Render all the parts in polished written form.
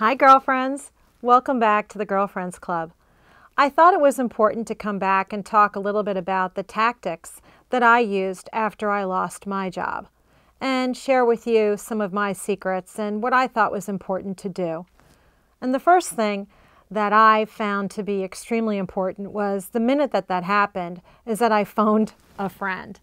Hi girlfriends! Welcome back to the Girlfriends Club. I thought it was important to come back and talk a little bit about the tactics that I used after I lost my job and share with you some of my secrets and what I thought was important to do. And the first thing that I found to be extremely important was the minute that happened is that I phoned a friend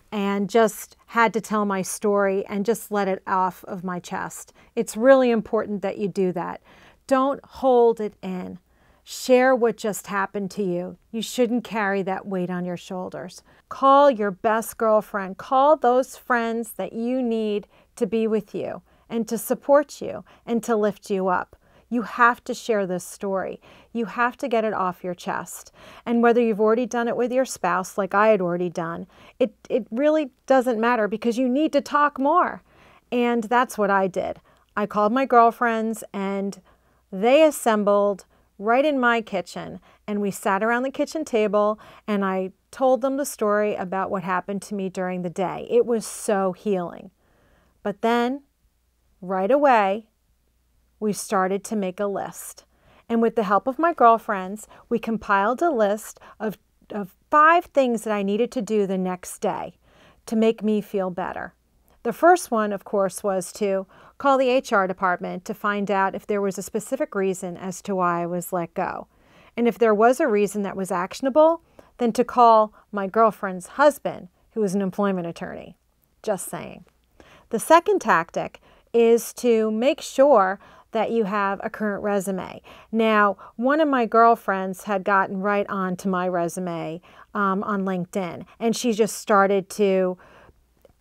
and just had to tell my story and just let it off of my chest. It's really important that you do that. Don't hold it in. Share what just happened to you. You shouldn't carry that weight on your shoulders. Call your best girlfriend. Call those friends that you need to be with you and to support you and to lift you up. You have to share this story. You have to get it off your chest. And whether you've already done it with your spouse, like I had already done, it really doesn't matter because you need to talk more. And that's what I did. I called my girlfriends and they assembled right in my kitchen. And we sat around the kitchen table and I told them the story about what happened to me during the day. It was so healing. But then, right away, we started to make a list. And with the help of my girlfriends, we compiled a list of 5 things that I needed to do the next day to make me feel better. The first one, of course, was to call the HR department to find out if there was a specific reason as to why I was let go. And if there was a reason that was actionable, then to call my girlfriend's husband, who is an employment attorney. Just saying. The second tactic is to make sure that you have a current resume. Now, one of my girlfriends had gotten right onto my resume on LinkedIn, and she just started to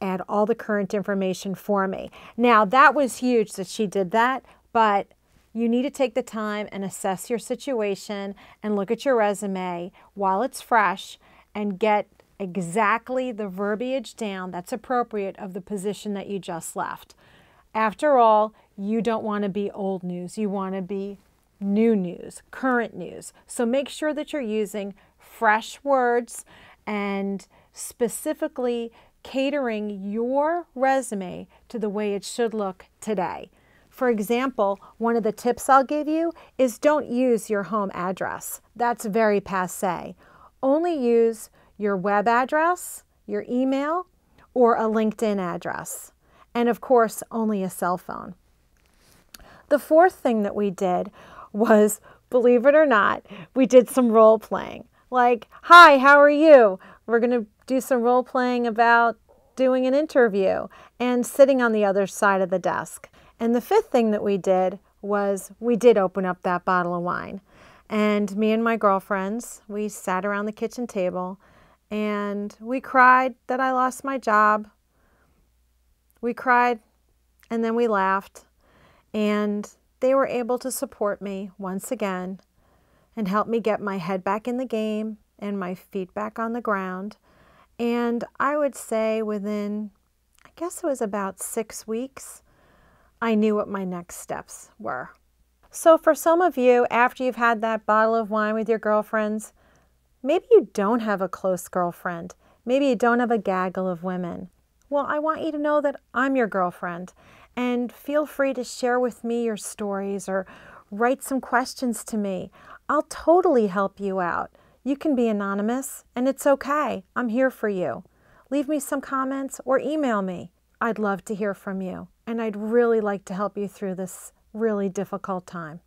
add all the current information for me. Now, that was huge that she did that, but you need to take the time and assess your situation and look at your resume while it's fresh and get exactly the verbiage down that's appropriate of the position that you just left. After all, you don't want to be old news. You want to be new news, current news. So make sure that you're using fresh words and specifically catering your resume to the way it should look today. For example, one of the tips I'll give you is don't use your home address. That's very passé. Only use your web address, your email, or a LinkedIn address. And of course, only a cell phone. The fourth thing that we did was, believe it or not, we did some role playing. Like, hi, how are you? We're going to do some role playing about doing an interview and sitting on the other side of the desk. And the fifth thing that we did was we did open up that bottle of wine. And me and my girlfriends, we sat around the kitchen table and we cried that I lost my job. We cried and then we laughed, and they were able to support me once again and help me get my head back in the game and my feet back on the ground. And I would say within, I guess it was about 6 weeks, I knew what my next steps were. So for some of you, after you've had that bottle of wine with your girlfriends, maybe you don't have a close girlfriend. Maybe you don't have a gaggle of women. Well, I want you to know that I'm your girlfriend, and feel free to share with me your stories or write some questions to me. I'll totally help you out. You can be anonymous, and it's okay. I'm here for you. Leave me some comments or email me. I'd love to hear from you, and I'd really like to help you through this really difficult time.